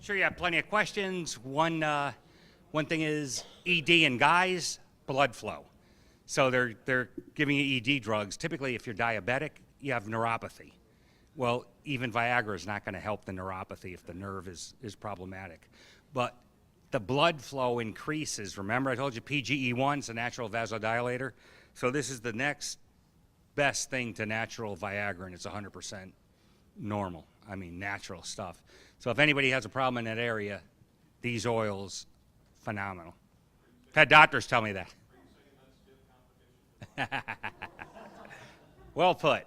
Sure, you have plenty of questions. One thing is ED in guys, blood flow. So they're giving you ED drugs. Typically, if you're diabetic, you have neuropathy. Well, even Viagra is not going to help the neuropathy if the nerve is problematic. But the blood flow increases. Remember, I told you PGE1 is a natural vasodilator. So this is the next best thing to natural Viagra, and it's 100% normal. I mean, natural stuff. So if anybody has a problem in that area, these oils, phenomenal. I've had doctors tell me that. Well put.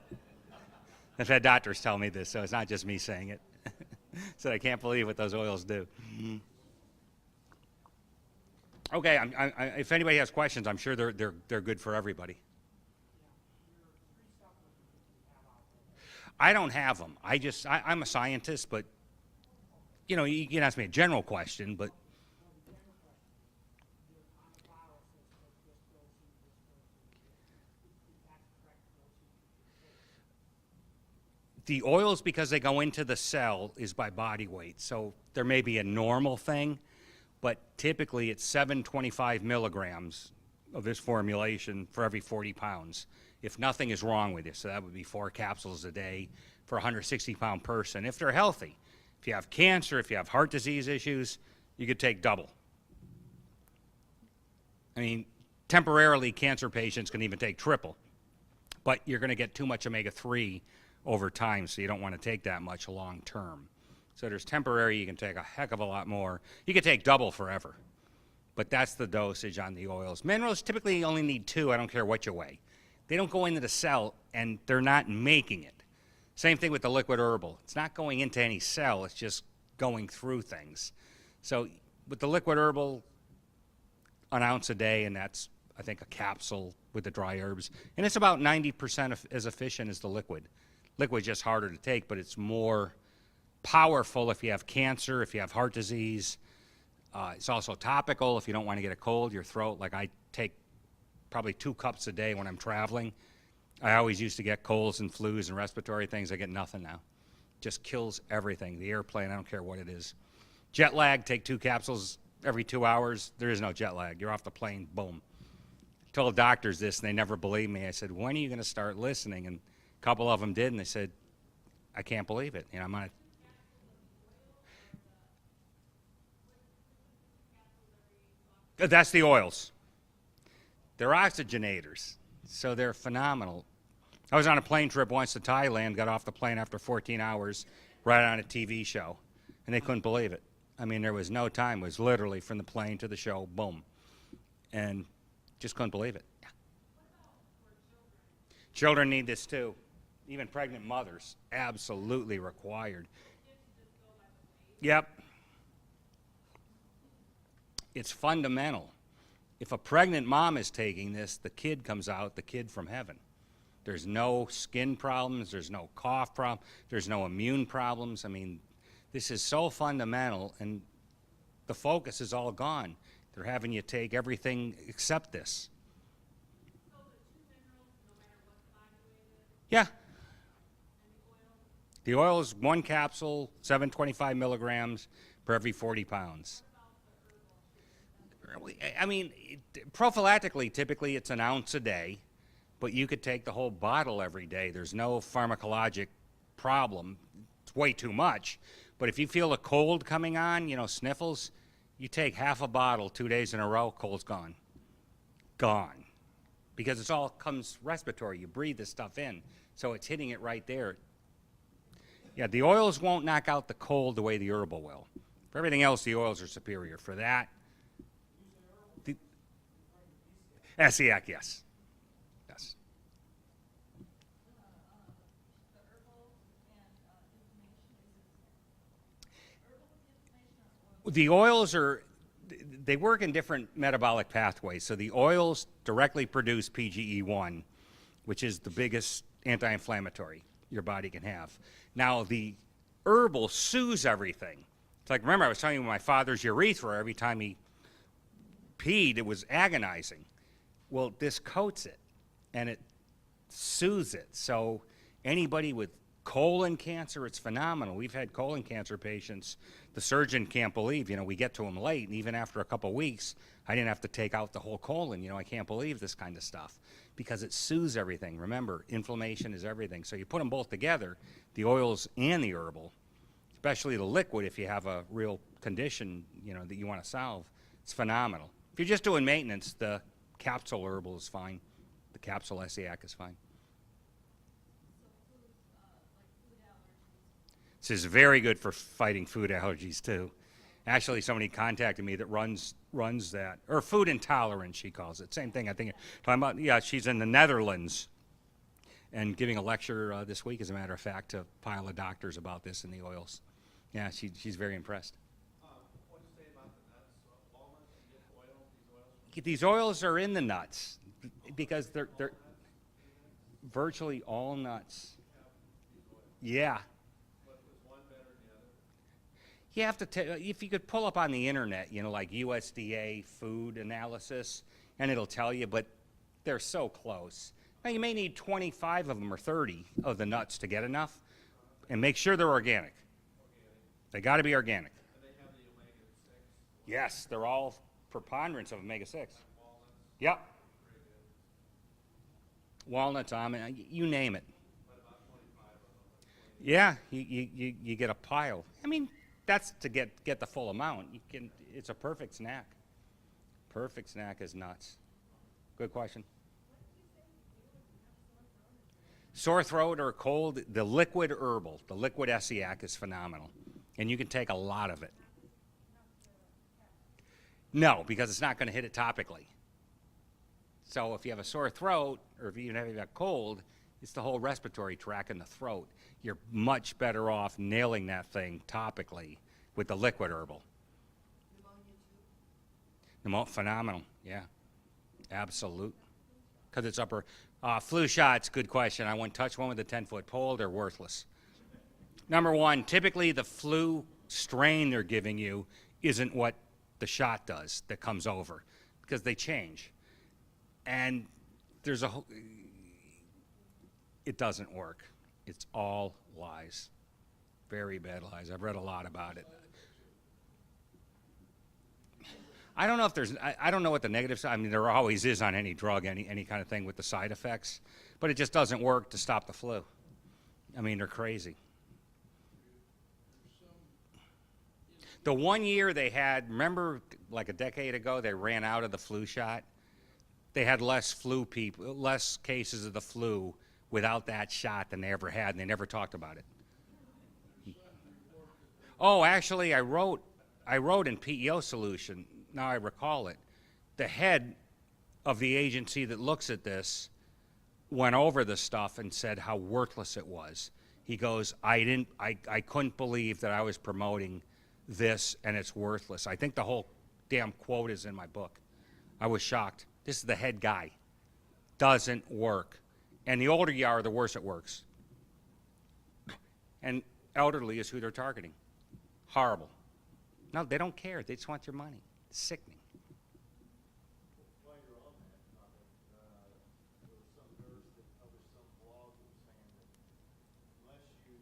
I've had doctors tell me this, so it's not just me saying it. So I can't believe what those oils do. Okay, if anybody has questions, I'm sure they're good for everybody. I don't have them. I'm a scientist, but you know, you can ask me a general question, but the oils, because they go into the cell, is by body weight. So there may be a normal thing, but typically it's 725 milligrams of this formulation for every 40 pounds. If nothing is wrong with you, so that would be 4 capsules a day for a 160-pound person. If they're healthy, if you have cancer, if you have heart disease issues, you could take double. I mean, temporarily, cancer patients can even take triple, but you're going to get too much omega-3 over time, so you don't want to take that much long term. So there's temporary, you can take a heck of a lot more. You could take double forever, but that's the dosage on the oils. Minerals typically you only need 2, I don't care what you weigh. They don't go into the cell, and they're not making it. Same thing with the liquid herbal. It's not going into any cell, it's just going through things. So with the liquid herbal, an ounce a day, and that's, I think, a capsule with the dry herbs. And it's about 90% as efficient as the liquid. Liquid's just harder to take, but it's more powerful if you have cancer, if you have heart disease. It's also topical if you don't want to get a cold, your throat. Like I take probably 2 cups a day when I'm traveling. I always used to get colds and flus and respiratory things. I get nothing now. Just kills everything. The airplane, I don't care what it is. Jet lag, take 2 capsules every 2 hours. There is no jet lag. You're off the plane, boom. I told doctors this, and they never believed me. I said, when are you going to start listening? And a couple of them did, and they said, I can't believe it. You know, I'm on a... That's the oils. They're oxygenators, so they're phenomenal. I was on a plane trip once to Thailand, got off the plane after 14 hours, right on a TV show, and they couldn't believe it. I mean, there was no time. It was literally from the plane to the show, boom. And just couldn't believe it. Yeah. Children need this too. Even pregnant mothers, absolutely required. Yep. It's fundamental. If a pregnant mom is taking this, the kid comes out, the kid from heaven. There's no skin problems, there's no cough problem, there's no immune problems. I mean, this is so fundamental, and the focus is all gone. They're having you take everything except this. Yeah. The oil is 1 capsule, 725 milligrams per every 40 pounds. I mean, prophylactically, typically it's an ounce a day, but you could take the whole bottle every day. There's no pharmacologic problem. It's way too much. But if you feel a cold coming on, you know, sniffles, you take half a bottle 2 days in a row, cold's gone. Gone. Because it's all comes respiratory. You breathe this stuff in. So it's hitting it right there. Yeah, the oils won't knock out the cold the way the herbal will. For everything else, the oils are superior. For that, SEAC, yes. Yes. The oils they work in different metabolic pathways. So the oils directly produce PGE1, which is the biggest anti-inflammatory your body can have. Now, the herbal soothes everything. It's like, remember, I was telling you my father's urethra, every time he peed, it was agonizing. Well, this coats it, and it soothes it. So anybody with Colon cancer, it's phenomenal. We've had colon cancer patients. The surgeon can't believe, we get to them late, and even after a couple weeks, I didn't have to take out the whole colon. I can't believe this kind of stuff because it soothes everything. Remember, inflammation is everything. So you put them both together, the oils and the herbal, especially the liquid if you have a real condition, that you want to solve. It's phenomenal. If you're just doing maintenance, the capsule herbal is fine. The capsule Essiac is fine. This is very good for fighting food allergies too. Actually, somebody contacted me that runs that, or food intolerance, she calls it. Same thing, I think. Talking about, yeah, she's in the Netherlands and giving a lecture this week, as a matter of fact, to a pile of doctors about this and the oils. Yeah, she's very impressed. What do you say about the nuts? Walnuts, you get these oils? These oils are in the nuts because they're virtually all nuts. Yeah. You have to, if you could pull up on the internet, like USDA food analysis, and it'll tell you, but they're so close. Now, you may need 25 of them or 30 of the nuts to get enough, and make sure they're organic. They got to be organic. And they have the omega-6. Yes, they're all preponderance of omega-6. Walnuts? Yep. Walnuts, almond, you name it. But about 25 of them. Yeah, you get a pile. I mean, that's to get the full amount. It's a perfect snack. Perfect snack is nuts. Good question. Sore throat or cold, the liquid herbal, the liquid Essiac is phenomenal. And you can take a lot of it. No, because it's not going to hit it topically. So if you have a sore throat, or if you have a cold, it's the whole respiratory tract in the throat. You're much better off nailing that thing topically with the liquid herbal. Pneumonia too? Phenomenal, yeah. Absolute. Because it's upper. Flu shots, good question. I wouldn't touch one with a 10-foot pole. They're worthless. Number one, typically the flu strain they're giving you isn't what the shot does that comes over, because they change. And there's it doesn't work. It's all lies. Very bad lies. I've read a lot about it. I don't know if I don't know what the negative side, I mean, there always is on any drug, any kind of thing with the side effects, but it just doesn't work to stop the flu. I mean, they're crazy. The 1 year they had, remember like a decade ago, they ran out of the flu shot? They had less cases of the flu without that shot than they ever had, and they never talked about it. Oh, actually, I wrote in PEO Solution, now I recall it, the head of the agency that looks at this went over the stuff and said how worthless it was. He goes, I couldn't believe that I was promoting this and it's worthless. I think the whole damn quote is in my book. I was shocked. This is the head guy. Doesn't work. And the older you are, the worse it works. And elderly is who they're targeting. Horrible. No, they don't care. They just want your money. It's sickening. While you're on that topic, there was some nurse that published some blog that was saying that unless you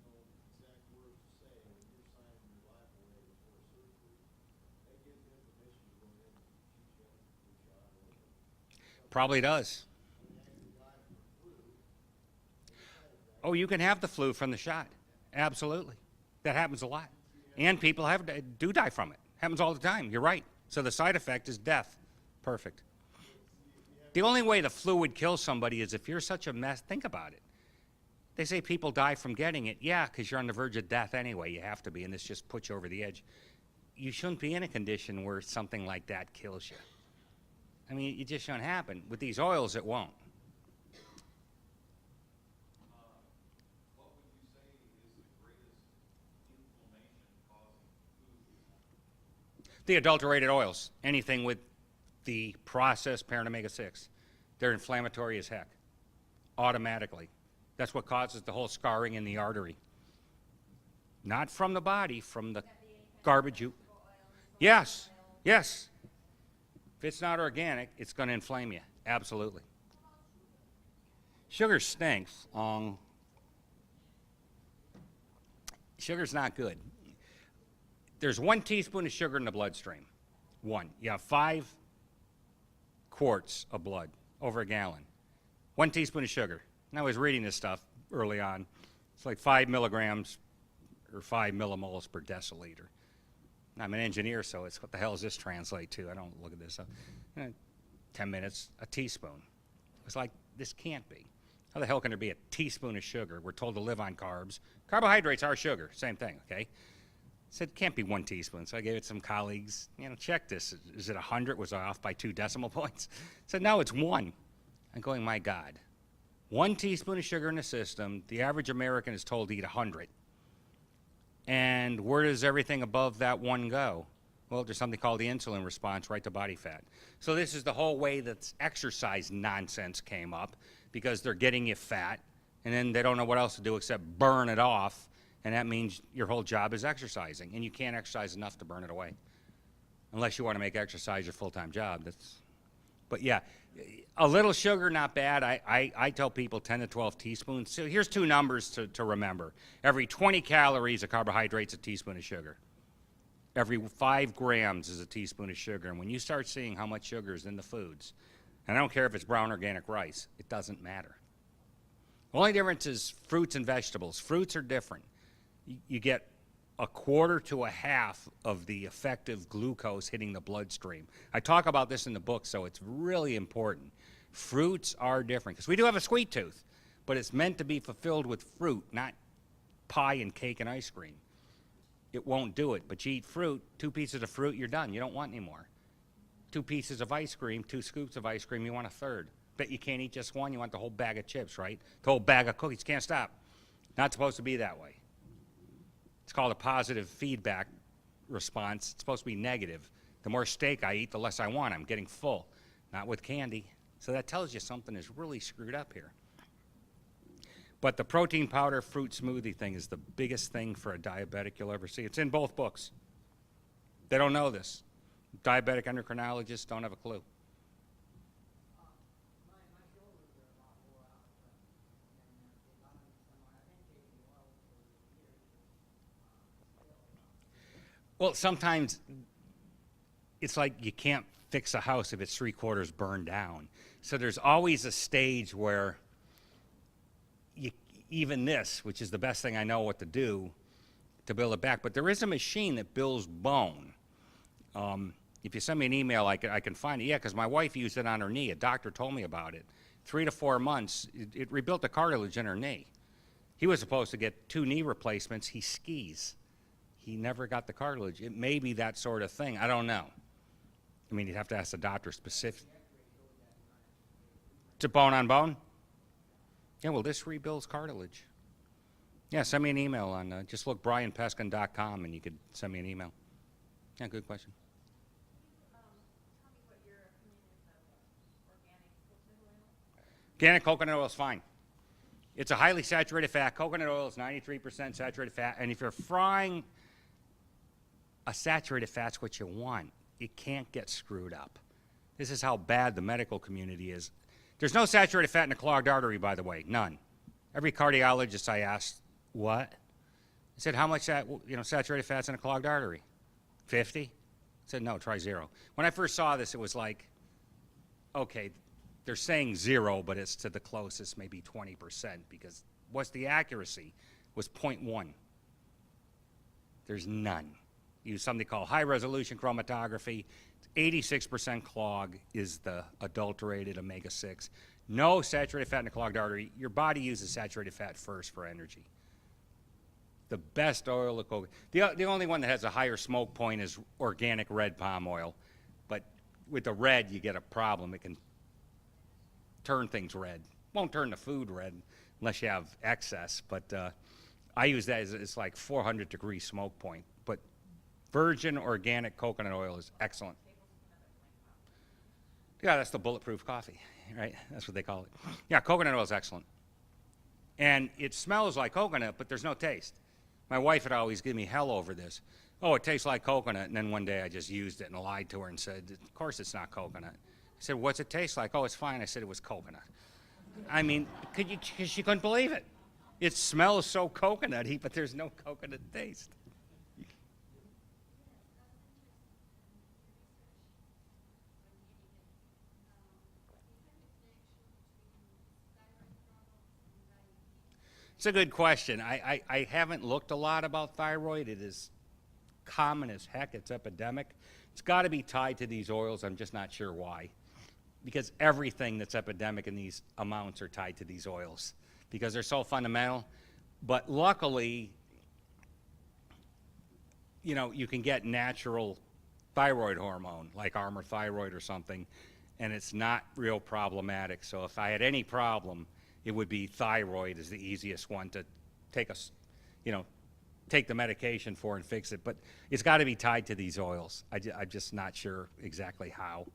know exact words to say when you're signing your life away before surgery, that gives them permission to go ahead and shoot you up with a flu shot or whatever. Probably does. When they actually die from the flu, they decided that Oh, you can have the flu from the shot. Absolutely. That happens a lot. And people do die from it. Happens all the time. You're right. So the side effect is death. Perfect. The only way the flu would kill somebody is if you're such a mess. Think about it. They say people die from getting it. Yeah, because you're on the verge of death anyway. You have to be, and this just puts you over the edge. You shouldn't be in a condition where something like that kills you. I mean, it just shouldn't happen. With these oils, it won't. what would you say is the greatest inflammation-causing food? The adulterated oils, anything with the processed parent omega-6, they're inflammatory as heck, automatically. That's what causes the whole scarring in the artery. Not from the body, from the garbage you... Yes, yes. If it's not organic, it's going to inflame you, absolutely. Sugar stinks. Sugar's not good. There's 1 teaspoon of sugar in the bloodstream. 1. You have 5 quarts of blood over a gallon. 1 teaspoon of sugar. And I was reading this stuff early on. It's like 5 milligrams or 5 millimoles per deciliter. I'm an engineer, so it's what the hell does this translate to? I don't look at this stuff. 10 minutes, a teaspoon. It's like, this can't be. How the hell can there be a teaspoon of sugar? We're told to live on carbs. Carbohydrates are sugar, same thing, okay? I said, it can't be 1 teaspoon. So I gave it to some colleagues, check this. Is it 100? Was I off by 2 decimal points? I said, no, it's 1. I'm going, my God. 1 teaspoon of sugar in the system, the average American is told to eat 100. And where does everything above that 1 go? Well, there's something called the insulin response, right to body fat. So this is the whole way that exercise nonsense came up, because they're getting you fat, and then they don't know what else to do except burn it off, and that means your whole job is exercising, and you can't exercise enough to burn it away, unless you want to make exercise your full-time job. But yeah, a little sugar, not bad. I tell people 10 to 12 teaspoons. So here's 2 numbers to remember. Every 20 calories of carbohydrates, a teaspoon of sugar. Every 5 grams is a teaspoon of sugar. And when you start seeing how much sugar is in the foods, and I don't care if it's brown organic rice, it doesn't matter. The only difference is fruits and vegetables. Fruits are different. You get 1/4 to 1/2 of the effective glucose hitting the bloodstream. I talk about this in the book, so it's really important. Fruits are different, because we do have a sweet tooth, but it's meant to be fulfilled with fruit, not pie and cake and ice cream. It won't do it, but you eat fruit, 2 pieces of fruit, you're done. You don't want any more. 2 pieces of ice cream, 2 scoops of ice cream, you want a third. Bet you can't eat just 1, you want the whole bag of chips, right? The whole bag of cookies, can't stop. Not supposed to be that way. It's called a positive feedback response. It's supposed to be negative. The more steak I eat, the less I want. I'm getting full. Not with candy. So that tells you something is really screwed up here. But the protein powder fruit smoothie thing is the biggest thing for a diabetic you'll ever see. It's in both books. They don't know this. Diabetic endocrinologists don't have a clue. My shoulders are a lot more out, and I'm I've been taking oil for years. Well, sometimes it's like you can't fix a house if it's 3/4 burned down. So there's always a stage where even this, which is the best thing I know what to do to build it back, but there is a machine that builds bone. If you send me an email, I can find it. Yeah, because my wife used it on her knee. A doctor told me about it. 3 to 4 months, it rebuilt the cartilage in her knee. He was supposed to get 2 knee replacements. He skis. He never got the cartilage. It may be that sort of thing. I don't know. I mean, you'd have to ask the doctor specific. To bone on bone? Yeah, well, this rebuilds cartilage. Yeah, send me an email on, just look brianpeskin.com and you could send me an email. Yeah, good question. Tell me what your opinion is of organic coconut oil? Organic coconut oil is fine. It's a highly saturated fat. Coconut oil is 93% saturated fat. And if you're frying a saturated fat's what you want, it can't get screwed up. This is how bad the medical community is. There's no saturated fat in a clogged artery, by the way, none. Every cardiologist I asked, what? I said, how much saturated fat's in a clogged artery? 50? I said, no, try 0. When I first saw this, it was like, okay, they're saying 0, but it's to the closest, maybe 20%, because what's the accuracy was 0.1. There's none. Use something called high-resolution chromatography. 86% clog is the adulterated omega-6. No saturated fat in a clogged artery. Your body uses saturated fat first for energy. The best oil of coconut. The only one that has a higher smoke point is organic red palm oil. But with the red, you get a problem. It can turn things red. Won't turn the food red unless you have excess. But I use that as it's like 400-degree smoke point. But virgin organic coconut oil is excellent. Yeah, that's the bulletproof coffee, right? That's what they call it. Yeah, coconut oil is excellent. And it smells like coconut, but there's no taste. My wife would always give me hell over this. Oh, it tastes like coconut. And then one day I just used it and lied to her and said, of course it's not coconut. I said, what's it taste like? Oh, it's fine. I said it was coconut. I mean, cause she couldn't believe it. It smells so coconutty, but there's no coconut taste. It's a good question. I haven't looked a lot about thyroid. It is common as heck. It's epidemic. It's got to be tied to these oils. I'm just not sure why. Because everything that's epidemic in these amounts are tied to these oils because they're so fundamental. But luckily, you know, you can get natural thyroid hormone like Armour Thyroid or something, and it's not real problematic. So if I had any problem, it would be thyroid is the easiest one to take you know, take the medication for and fix it. But it's got to be tied to these oils. I'm just not sure exactly how.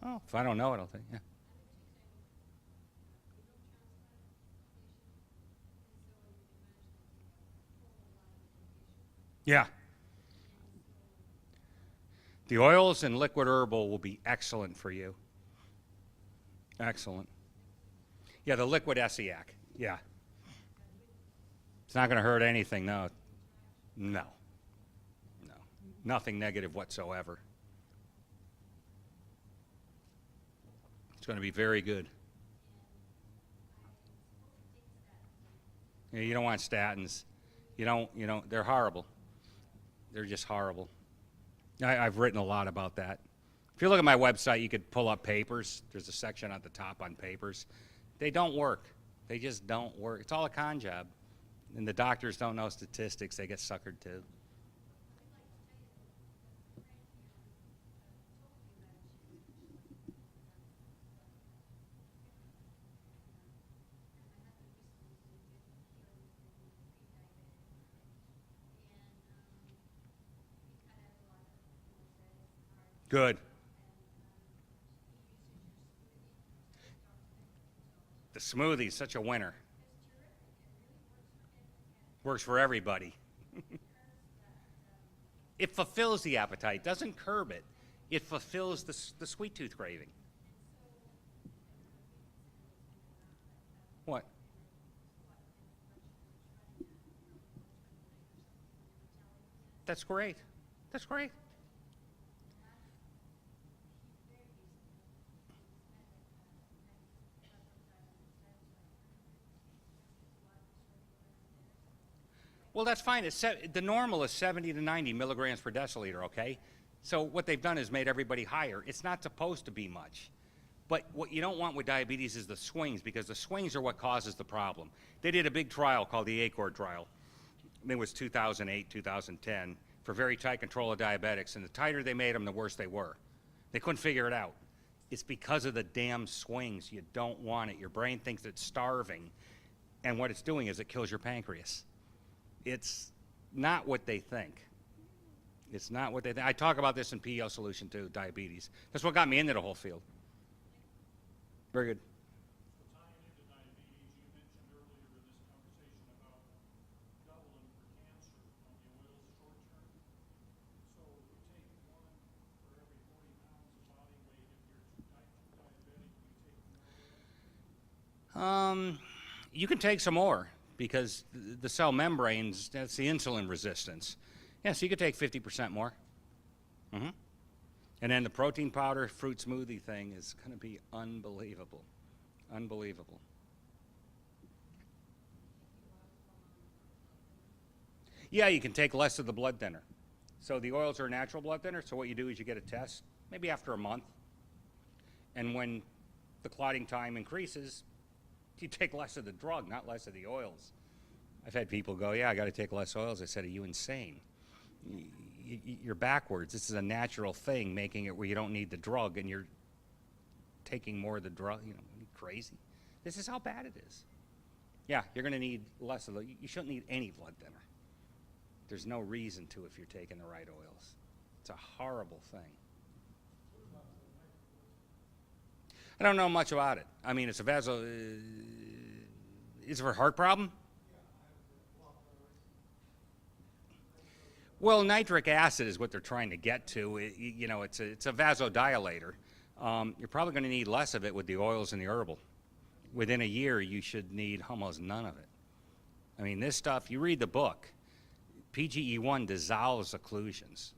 Oh, if I don't know it, I'll think, yeah. Yeah. The oils and liquid herbal will be excellent for you. Excellent. Yeah, the liquid Essiac. Yeah. It's not going to hurt anything, no. No. No. Nothing negative whatsoever. It's going to be very good. Yeah, you don't want statins. You don't, they're horrible. They're just horrible. I've written a lot about that. If you look at my website, you could pull up papers. There's a section at the top on papers. They don't work. They just don't work. It's all a con job. And the doctors don't know statistics. They get suckered too. Good. The smoothie's such a winner. Works for everybody. It fulfills the appetite, doesn't curb it. It fulfills the sweet tooth craving. What? That's great. That's great. Well, that's fine. The normal is 70 to 90 milligrams per deciliter, okay? So what they've done is made everybody higher. It's not supposed to be much. But what you don't want with diabetes is the swings, because the swings are what causes the problem. They did a big trial called the ACORD trial. I think it was 2008, 2010, for very tight control of diabetics. And the tighter they made them, the worse they were. They couldn't figure it out. It's because of the damn swings. You don't want it. Your brain thinks it's starving. And what it's doing is it kills your pancreas. It's not what they think. It's not what they think. I talk about this in PEO Solution too, diabetes. That's what got me into the whole field. Very good. So tying into diabetes, you mentioned earlier in this conversation about doubling for cancer on the oils short term. So if you take one for every 40 pounds of body weight, if you're type 2 diabetic, you take more oils? You can take some more because the cell membranes, that's the insulin resistance. Yeah, so you could take 50% more. Mm-hmm. And then the protein powder fruit smoothie thing is going to be unbelievable. Unbelievable. Yeah, you can take less of the blood thinner. So the oils are a natural blood thinner, so what you do is you get a test, maybe after a month. And when the clotting time increases, you take less of the drug, not less of the oils. I've had people go, yeah, I got to take less oils. I said, are you insane? You're backwards. This is a natural thing, making it where you don't need the drug, and you're taking more of the drug. You know, are you crazy? This is how bad it is. Yeah, you're going to need less of the. You shouldn't need any blood thinner. There's no reason to if you're taking the right oils. It's a horrible thing. I don't know much about it. I mean, it's a vaso. Is it for a heart problem? Well, nitric acid is what they're trying to get to. It's a vasodilator. You're probably going to need less of it with the oils and the herbal. Within a year, you should need almost none of it. I mean, this stuff, you read the book, PGE1 dissolves occlusions.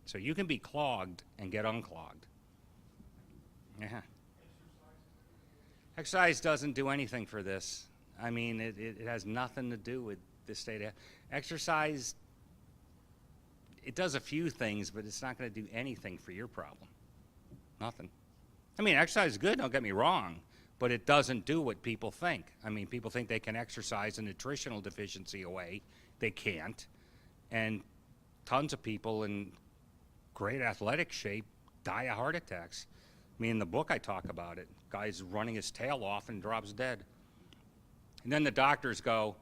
So you can be clogged and get unclogged. Yeah. Exercise doesn't do anything for this. I mean, it has nothing to do with this state. Exercise, it does a few things, but it's not going to do anything for your problem. Nothing. I mean, exercise is good, don't get me wrong, but it doesn't do what people think. I mean, people think they can exercise a nutritional deficiency away. They can't. And tons of people in great athletic shape die of heart attacks. I mean, in the book I talk about it. Guy's running his tail off and drops dead. And then the doctors go,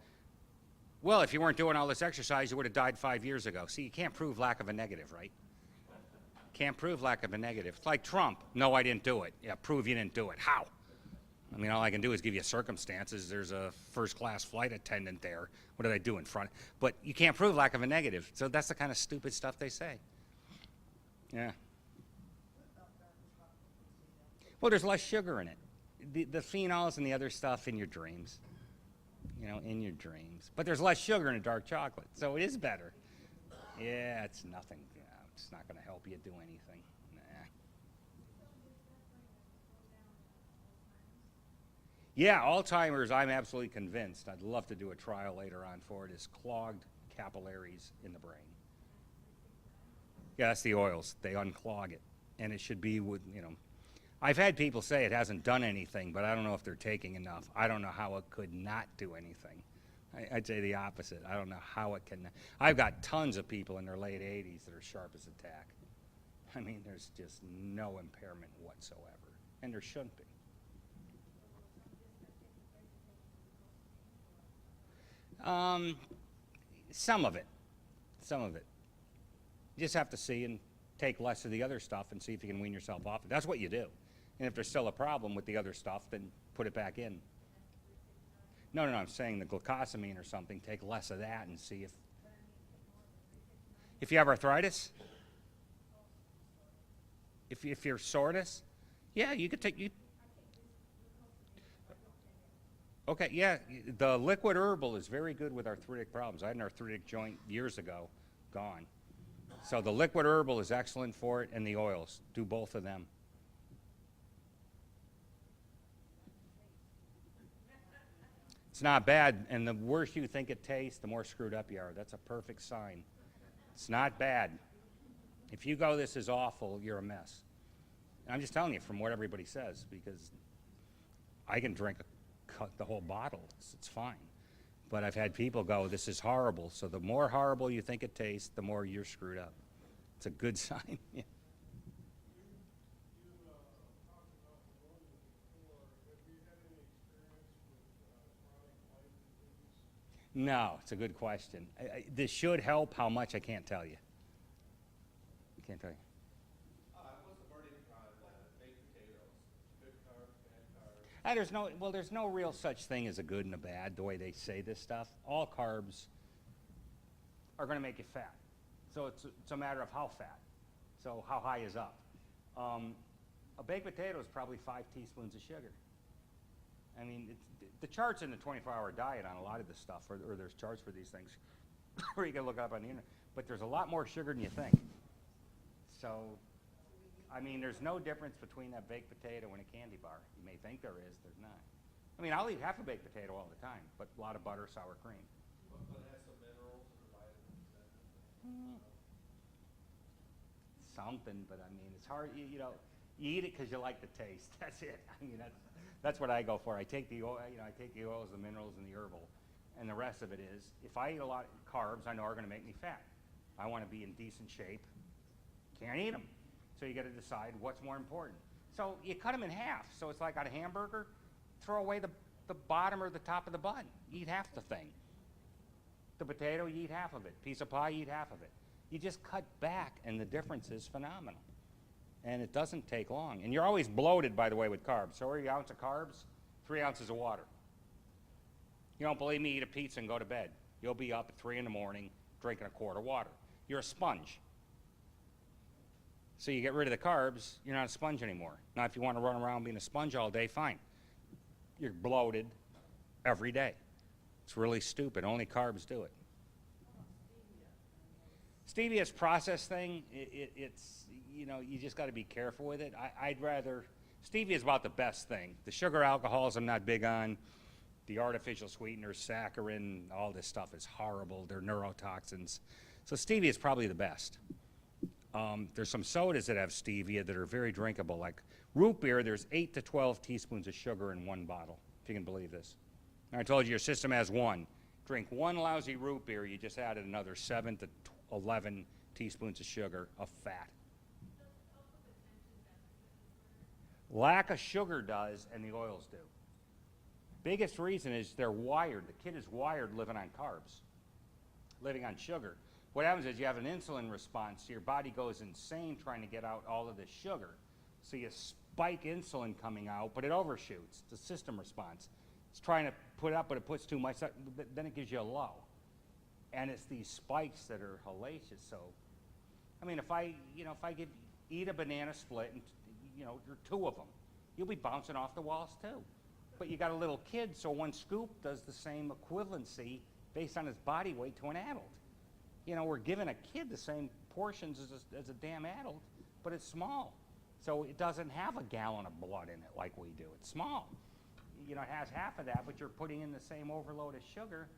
well, if you weren't doing all this exercise, you would have died 5 years ago. See, you can't prove lack of a negative, right? Can't prove lack of a negative. It's like Trump. No, I didn't do it. Yeah, prove you didn't do it. How? I mean, all I can do is give you circumstances. There's a first-class flight attendant there. What did I do in front? But you can't prove lack of a negative. So that's the kind of stupid stuff they say. Yeah. Well, there's less sugar in it. The phenols and the other stuff in your dreams. In your dreams. But there's less sugar in a dark chocolate, so it is better. Yeah, it's nothing. Yeah, it's not going to help you do anything. Nah. Yeah, Alzheimer's, I'm absolutely convinced. I'd love to do a trial later on for it, is clogged capillaries in the brain. Yeah, that's the oils. They unclog it. And it should be with, I've had people say it hasn't done anything, but I don't know if they're taking enough. I don't know how it could not do anything. I'd say the opposite. I don't know how it can. I've got tons of people in their late 80s that are sharp as a tack. I mean, there's just no impairment whatsoever. And there shouldn't be. Some of it. Some of it. You just have to see and take less of the other stuff and see if you can wean yourself off it. That's what you do. And if there's still a problem with the other stuff, then put it back in. No, I'm saying the glucosamine or something, take less of that and see if you have arthritis, if you're soreness, yeah, you could take, okay, yeah, the liquid herbal is very good with arthritic problems. I had an arthritic joint years ago, gone. So the liquid herbal is excellent for it, and the oils. Do both of them. It's not bad, and the worse you think it tastes, the more screwed up you are. That's a perfect sign. It's not bad. If you go, this is awful, you're a mess. And I'm just telling you from what everybody says, because I can drink the whole bottle. It's fine. But I've had people go, this is horrible. So the more horrible you think it tastes, the more you're screwed up. It's a good sign. Yeah. No, it's a good question. This should help. How much, I can't tell you. I can't tell you. What's the verdict on baked potatoes? Good carbs, bad carbs? There's no real such thing as a good and a bad, the way they say this stuff. All carbs are going to make you fat. So it's a matter of how fat. So how high is up? A baked potato is probably 5 teaspoons of sugar. I mean, the charts in the 24-hour diet on a lot of this stuff, or there's charts for these things, or you can look up on the internet, but there's a lot more sugar than you think. So, I mean, there's no difference between that baked potato and a candy bar. You may think there is, there's not. I mean, I'll eat half a baked potato all the time, but a lot of butter, sour cream. But it has some minerals or vitamins. Something, but I mean, it's hard, you eat it because you like the taste. That's it. I mean, that's what I go for. I take the oil, I take the oils, the minerals, and the herbal, and the rest of it is, if I eat a lot of carbs, I know are going to make me fat. I want to be in decent shape. Can't eat them. So you got to decide what's more important. So you cut them in half. So it's like on a hamburger, throw away the bottom or the top of the bun. Eat half the thing. The potato, you eat half of it. Piece of pie, you eat half of it. You just cut back, and the difference is phenomenal. And it doesn't take long. And you're always bloated, by the way, with carbs. So every ounce of carbs, 3 ounces of water. You don't believe me, eat a pizza and go to bed. You'll be up at 3 in the morning drinking a quart of water. You're a sponge. So you get rid of the carbs, you're not a sponge anymore. Now, if you want to run around being a sponge all day, fine. You're bloated every day. It's really stupid. Only carbs do it. Stevia's processed thing, it's, you know, you just got to be careful with it. I'd rather, stevia is about the best thing. The sugar alcohols I'm not big on. The artificial sweeteners, saccharin, all this stuff is horrible. They're neurotoxins. So stevia is probably the best. There's some sodas that have stevia that are very drinkable. Like root beer, there's 8 to 12 teaspoons of sugar in one bottle, if you can believe this. And I told you your system has one. Drink one lousy root beer, you just added another 7 to 11 teaspoons of sugar of fat. Lack of sugar does, and the oils do. Biggest reason is they're wired. The kid is wired living on carbs, living on sugar. What happens is you have an insulin response, so your body goes insane trying to get out all of this sugar. So you spike insulin coming out, but it overshoots. It's a system response. It's trying to put up, but it puts too much, then it gives you a low. And it's these spikes that are hellacious. So, I mean, if I eat a banana split and, you know, there are 2 of them, you'll be bouncing off the walls too. But you got a little kid, so 1 scoop does the same equivalency based on his body weight to an adult. You know, we're giving a kid the same portions as a damn adult, but it's small. So it doesn't have a gallon of blood in it like we do. It's small. You know, it has half of that, but you're putting in the same overload of sugar.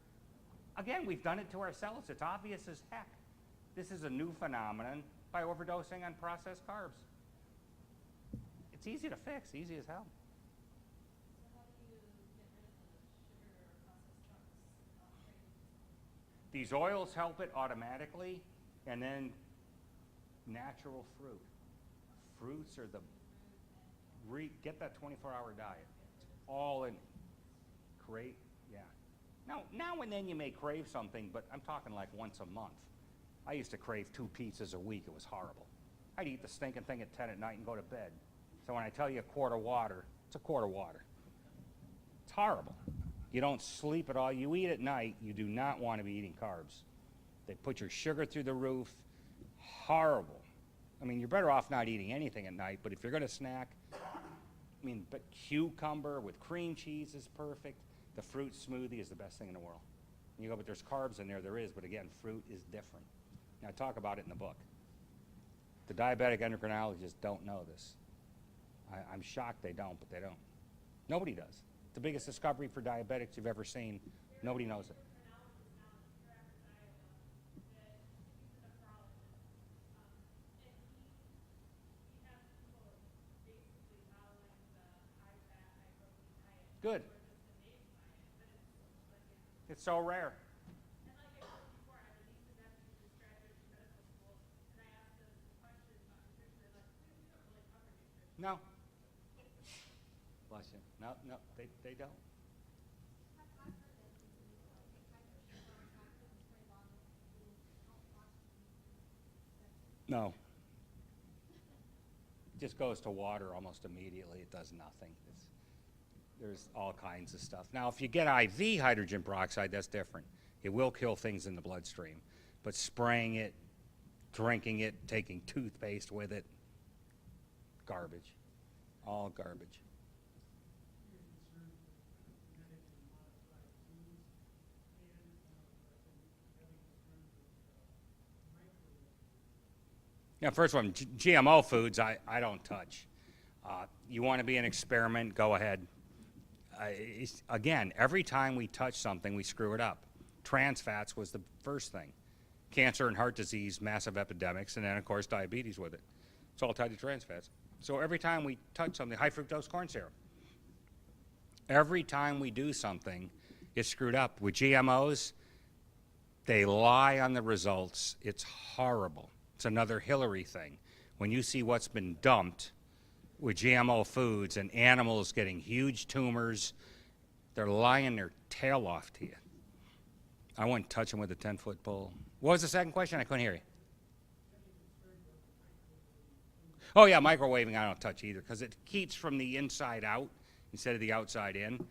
Again, we've done it to ourselves. It's obvious as heck. This is a new phenomenon by overdosing on processed carbs. It's easy to fix, easy as hell. So how do you get rid of the sugar or processed carbs? These oils help it automatically, and then natural fruit. Fruits are the, get that 24-hour diet. It's all in. Great, yeah. Now and then you may crave something, but I'm talking like once a month. I used to crave 2 pizzas a week. It was horrible. I'd eat the stinking thing at 10 at night and go to bed. So when I tell you a quart of water, it's a quart of water. It's horrible. You don't sleep at all. You eat at night, you do not want to be eating carbs. They put your sugar through the roof. Horrible. I mean, you're better off not eating anything at night, but if you're going to snack, I mean, but cucumber with cream cheese is perfect. The fruit smoothie is the best thing in the world. You go, but there's carbs in there. There is, but again, fruit is different. Now, I talk about it in the book. The diabetic endocrinologists don't know this. I'm shocked they don't, but they don't. Nobody does. The biggest discovery for diabetics you've ever seen, nobody knows it. Good. It's so rare. No. Bless you. No, they don't. No. It just goes to water almost immediately. It does nothing. There's all kinds of stuff. Now, if you get IV hydrogen peroxide, that's different. It will kill things in the bloodstream. But spraying it, drinking it, taking toothpaste with it, garbage. All garbage. Now, first one, GMO foods, I don't touch. You want to be an experiment, go ahead. Again, every time we touch something, we screw it up. Trans fats was the first thing. Cancer and heart disease, massive epidemics, and then, of course, diabetes with it. It's all tied to trans fats. So every time we touch something, high fructose corn syrup, every time we do something, it's screwed up. With GMOs, they lie on the results. It's horrible. It's another Hillary thing. When you see what's been dumped with GMO foods and animals getting huge tumors, they're lying their tail off to you. I wouldn't touch them with a 10-foot pole. What was the second question? I couldn't hear you. Oh, yeah, microwaving I don't touch either because it heats from the inside out instead of the outside in.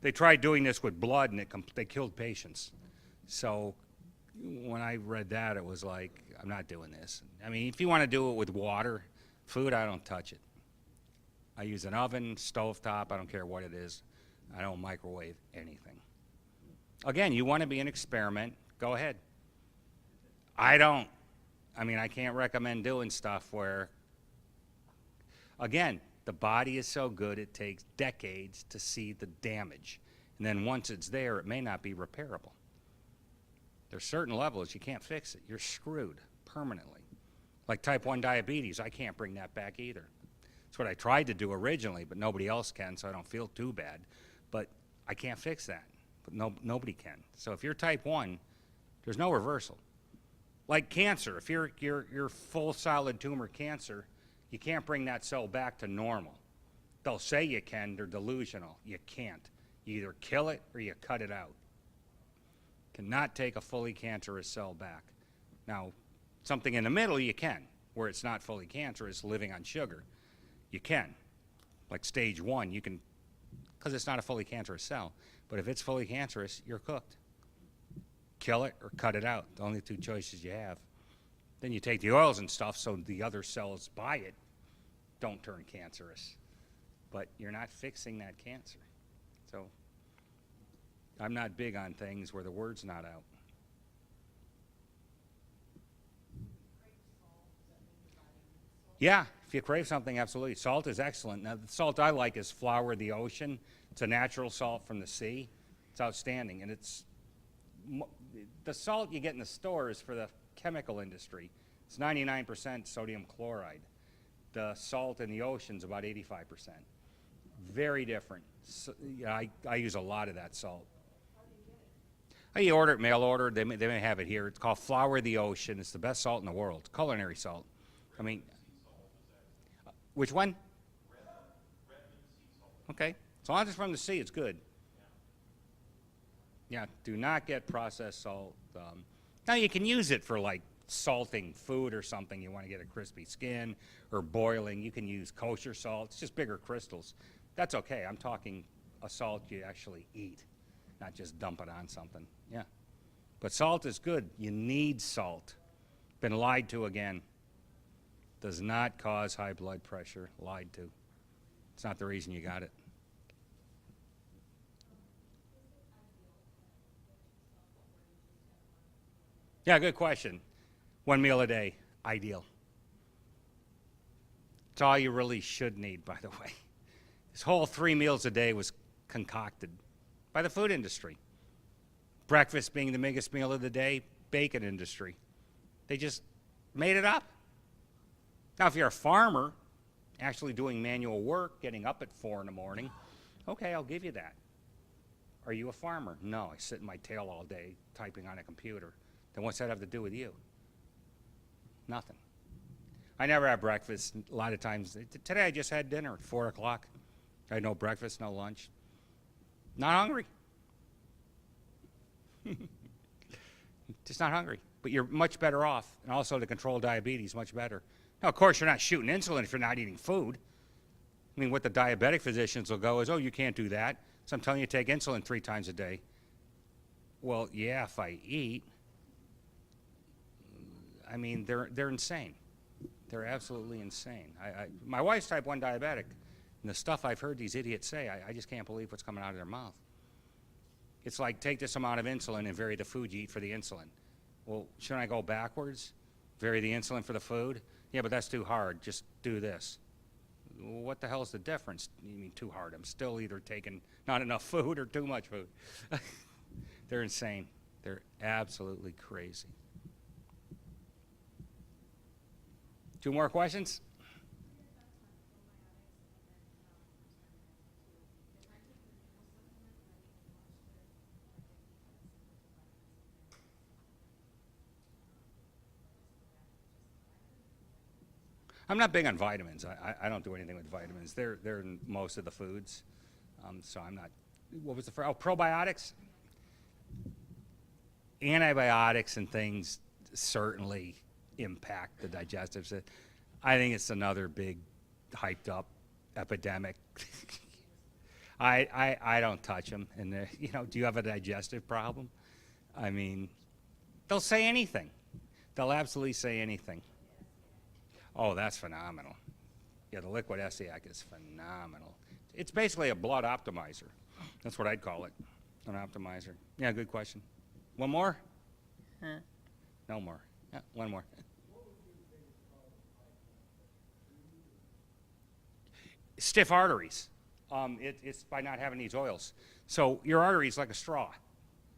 They tried doing this with blood, and they killed patients. So when I read that, it was like, I'm not doing this. I mean, if you want to do it with water, food, I don't touch it. I use an oven, stovetop, I don't care what it is. I don't microwave anything. Again, you want to be an experiment, go ahead. I don't. I mean, I can't recommend doing stuff where, again, the body is so good it takes decades to see the damage. And then once it's there, it may not be repairable. There's certain levels you can't fix it. You're screwed permanently. Like type 1 diabetes, I can't bring that back either. It's what I tried to do originally, but nobody else can, so I don't feel too bad. But I can't fix that. But nobody can. So if you're type 1, there's no reversal. Like cancer, if you're full solid tumor cancer, you can't bring that cell back to normal. They'll say you can, they're delusional. You can't. You either kill it or you cut it out. Cannot take a fully cancerous cell back. Now, something in the middle you can, where it's not fully cancerous, living on sugar. You can. Like stage 1, you can, because it's not a fully cancerous cell. But if it's fully cancerous, you're cooked. Kill it or cut it out. The only two choices you have. Then you take the oils and stuff so the other cells by it don't turn cancerous. But you're not fixing that cancer. So I'm not big on things where the word's not out. Yeah, if you crave something, absolutely. Salt is excellent. Now, the salt I like is Flower of the Ocean. It's a natural salt from the sea. It's outstanding. And it's the salt you get in the store is for the chemical industry. It's 99% sodium chloride. The salt in the ocean's about 85%. Very different. So, yeah, I use a lot of that salt. You order it, mail order. They may have it here. It's called Flower of the Ocean. It's the best salt in the world. Culinary salt. I mean, which one? Okay. As long as it's from the sea, it's good. Yeah, do not get processed salt. Now, you can use it for, like, salting food or something. You want to get a crispy skin or boiling. You can use kosher salt. It's just bigger crystals. That's okay. I'm talking a salt you actually eat, not just dump it on something. Yeah. But salt is good. You need salt. Been lied to again. Does not cause high blood pressure. Lied to. It's not the reason you got it. Yeah, good question. 1 meal a day, ideal. It's all you really should need, by the way. This whole 3 meals a day was concocted by the food industry. Breakfast being the biggest meal of the day, bacon industry. They just made it up. Now, if you're a farmer, actually doing manual work, getting up at 4 in the morning, okay, I'll give you that. Are you a farmer? No, I sit in my tail all day typing on a computer. Then what's that have to do with you? Nothing. I never have breakfast. A lot of times, today I just had dinner at 4 o'clock. I had no breakfast, no lunch. Not hungry. Just not hungry. But you're much better off. And also to control diabetes, much better. Now, of course, you're not shooting insulin if you're not eating food. I mean, what the diabetic physicians will go is, oh, you can't do that. So I'm telling you, take insulin 3 times a day. Well, yeah, if I eat. I mean, they're insane. They're absolutely insane. My wife's type 1 diabetic, and the stuff I've heard these idiots say, I just can't believe what's coming out of their mouth. It's like, take this amount of insulin and vary the food you eat for the insulin. Well, shouldn't I go backwards? Vary the insulin for the food? Yeah, but that's too hard. Just do this. What the hell's the difference? You mean too hard? I'm still either taking not enough food or too much food. They're insane. They're absolutely crazy. 2 more questions? I'm not big on vitamins. I don't do anything with vitamins. They're in most of the foods. So I'm not. What was the first? Oh, probiotics? Antibiotics and things certainly impact the digestive system. I think it's another big hyped up epidemic. I don't touch them. And do you have a digestive problem? I mean, they'll say anything. They'll absolutely say anything. Oh, that's phenomenal. Yeah, the liquid SEAC is phenomenal. It's basically a blood optimizer. That's what I'd call it, an optimizer. Yeah, good question. One more? No more. Yeah, one more. Stiff arteries. It's by not having these oils. So your artery is like a straw.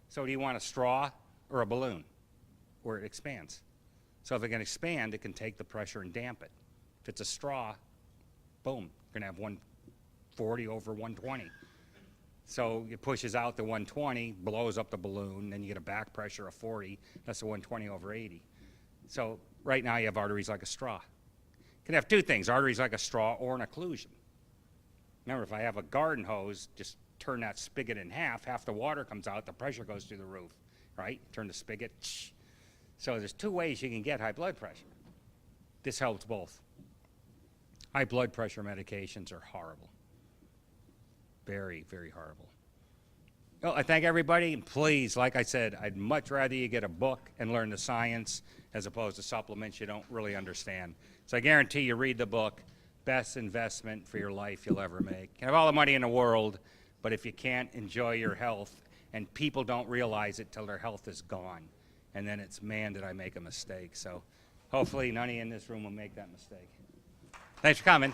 So do you want a straw or a balloon where it expands? So if it can expand, it can take the pressure and damp it. If it's a straw, boom, you're gonna have 140 over 120. So it pushes out the 120, blows up the balloon, then you get a back pressure of 40. That's the 120 over 80. So right now you have arteries like a straw. You can have two things, arteries like a straw or an occlusion. Remember, if I have a garden hose, just turn that spigot in half the water comes out, the pressure goes through the roof, right? Turn the spigot. So there's two ways you can get high blood pressure. This helps both. High blood pressure medications are horrible. Very, very horrible. Well, I thank everybody, and please, like I said, I'd much rather you get a book and learn the science as opposed to supplements you don't really understand. So I guarantee you read the book, best investment for your life you'll ever make. You have all the money in the world, but if you can't enjoy your health, and people don't realize it till their health is gone, and then it's, man, did I make a mistake. So hopefully none of you in this room will make that mistake. Thanks for coming.